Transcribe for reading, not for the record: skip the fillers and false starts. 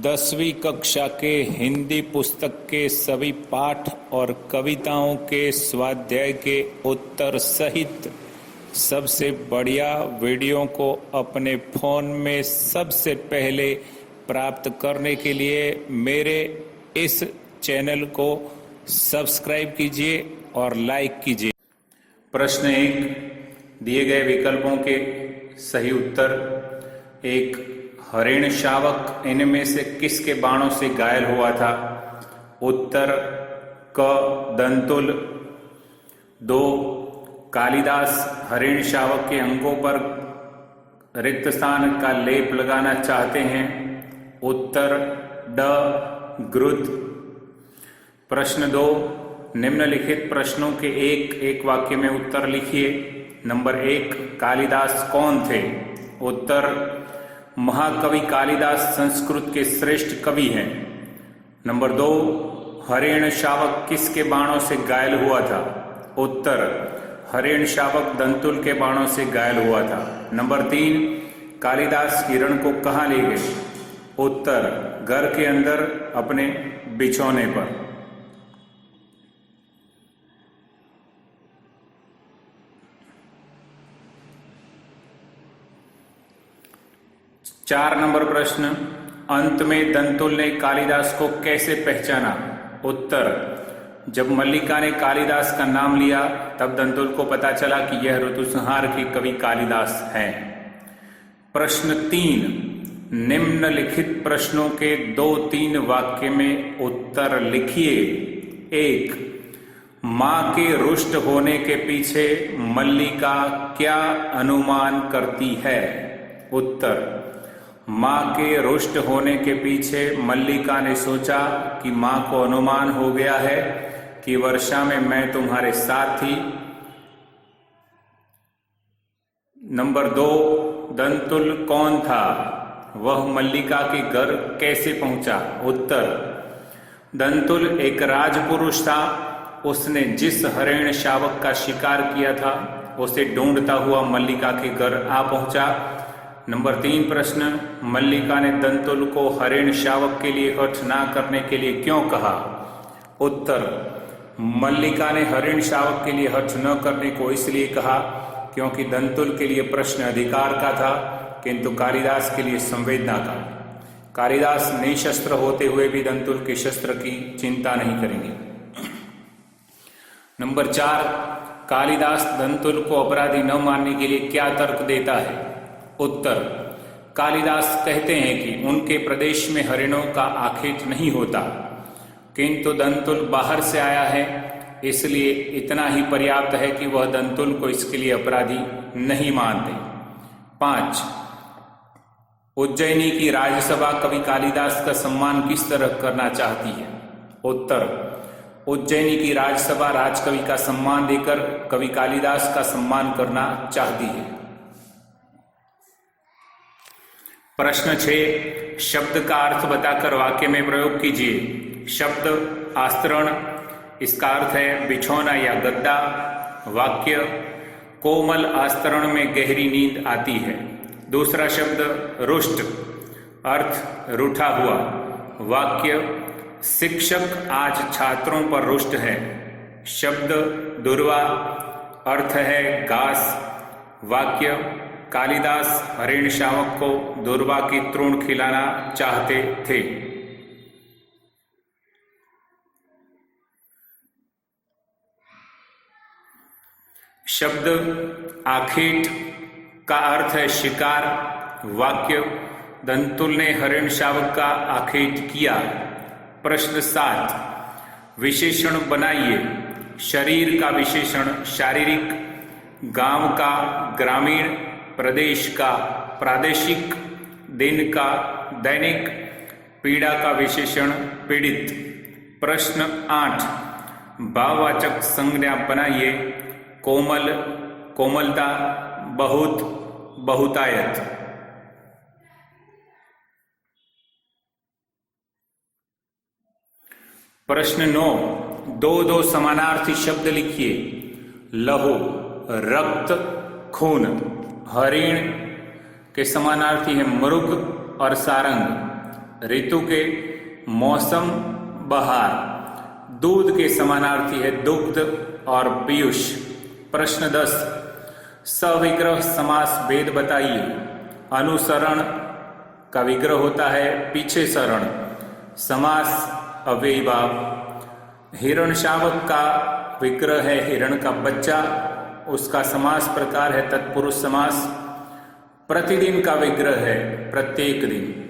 10वीं कक्षा के हिंदी पुस्तक के सभी पाठ और कविताओं के स्वाध्याय के उत्तर सहित सबसे बढ़िया वीडियो को अपने फोन में सबसे पहले प्राप्त करने के लिए मेरे इस चैनल को सब्सक्राइब कीजिए और लाइक कीजिए। प्रश्न 1, दिए गए विकल्पों के सही उत्तर। 1, हरिण शावक इनमें से किसके बाणों से घायल हुआ था? उत्तर क, दंतुल। 2, कालिदास हरिण शावक के अंगों पर रिक्त स्थान का लेप लगाना चाहते हैं। उत्तर ड, ग्रुध। प्रश्न 2, निम्नलिखित प्रश्नों के एक एक वाक्य में उत्तर लिखिए। नंबर 1, कालिदास कौन थे? उत्तर महाकवि कालिदास संस्कृत के श्रेष्ठ कवि हैं। नंबर 2, हरिण शावक किसके बाणों से घायल हुआ था? उत्तर हरिण शावक दंतुल के बाणों से घायल हुआ था। नंबर 3, कालिदास हिरण को कहाँ ले गए? उत्तर घर के अंदर अपने बिछौने पर। 4 नंबर प्रश्न, अंत में दंतुल ने कालिदास को कैसे पहचाना? उत्तर जब मल्लिका ने कालिदास का नाम लिया तब दंतुल को पता चला कि यह ऋतुसंहार के कवि कालिदास हैं। प्रश्न 3, निम्नलिखित प्रश्नों के 2-3 वाक्य में उत्तर लिखिए। 1, मां के रुष्ट होने के पीछे मल्लिका क्या अनुमान करती है? उत्तर मां के रुष्ट होने के पीछे मल्लिका ने सोचा कि मां को अनुमान हो गया है कि वर्षा में मैं तुम्हारे साथ थी। नंबर 2, दंतुल कौन था? वह मल्लिका के घर कैसे पहुंचा? उत्तर दंतुल एक राजपुरुष था। उसने जिस हरिण शावक का शिकार किया था उसे ढूंढता हुआ मल्लिका के घर आ पहुंचा। नंबर 3 प्रश्न, मल्लिका ने दंतुल को हरिण शावक के लिए हठ ना करने के लिए क्यों कहा? उत्तर मल्लिका ने हरिण शावक के लिए हठ न करने को इसलिए कहा क्योंकि दंतुल के लिए प्रश्न अधिकार का था किंतु कालिदास के लिए संवेदना का। कालिदास निशस्त्र होते हुए भी दंतुल के शस्त्र की चिंता नहीं करेंगे। नंबर 4, कालिदास दंतुल को अपराधी न मानने के लिए क्या तर्क देता है? उत्तर कालिदास कहते हैं कि उनके प्रदेश में हरिणों का आखेट नहीं होता किंतु दंतुल बाहर से आया है इसलिए इतना ही पर्याप्त है कि वह दंतुल को इसके लिए अपराधी नहीं मानते। 5, उज्जैनी की राजसभा कवि कालिदास का सम्मान किस तरह करना चाहती है? उत्तर उज्जैनी की राजसभा राजकवि का सम्मान देकर कवि कालिदास का सम्मान करना चाहती है। प्रश्न 6, शब्द का अर्थ बताकर वाक्य में प्रयोग कीजिए। शब्द आस्तरण, इसका अर्थ है बिछौना या गद्दा। वाक्य कोमल आस्तरण में गहरी नींद आती है। दूसरा शब्द रुष्ट, अर्थ रूठा हुआ। वाक्य शिक्षक आज छात्रों पर रुष्ट है। शब्द दुर्वा, अर्थ है घास। वाक्य कालिदास हरिण शावक को दुर्वा की तृण खिलाना चाहते थे। शब्द आखेट का अर्थ है शिकार। वाक्य दंतुल ने हरिण शावक का आखेट किया। प्रश्न 7, विशेषण बनाइए। शरीर का विशेषण शारीरिक, गांव का ग्रामीण, प्रदेश का प्रादेशिक, दिन का दैनिक, पीड़ा का विशेषण पीड़ित। प्रश्न 8, भाववाचक संज्ञा बनाइए। कोमल, कोमलता, बहुत, बहुतायत। प्रश्न 9, 2 समानार्थी शब्द लिखिए। लहू, रक्त, खून। हरिण के समानार्थी है मृग और सारंग। ऋतु के, मौसम बहार, दूध के समानार्थी है दुग्ध और पीयूष। प्रश्न 10, सविग्रह समास भेद बताइए। अनुसरण का विग्रह होता है पीछे सरण, समास अव्ययी भाव। हिरण शावक का विग्रह है हिरण का बच्चा, उसका समास प्रकार है तत्पुरुष समास। प्रतिदिन का विग्रह है प्रत्येक दिन।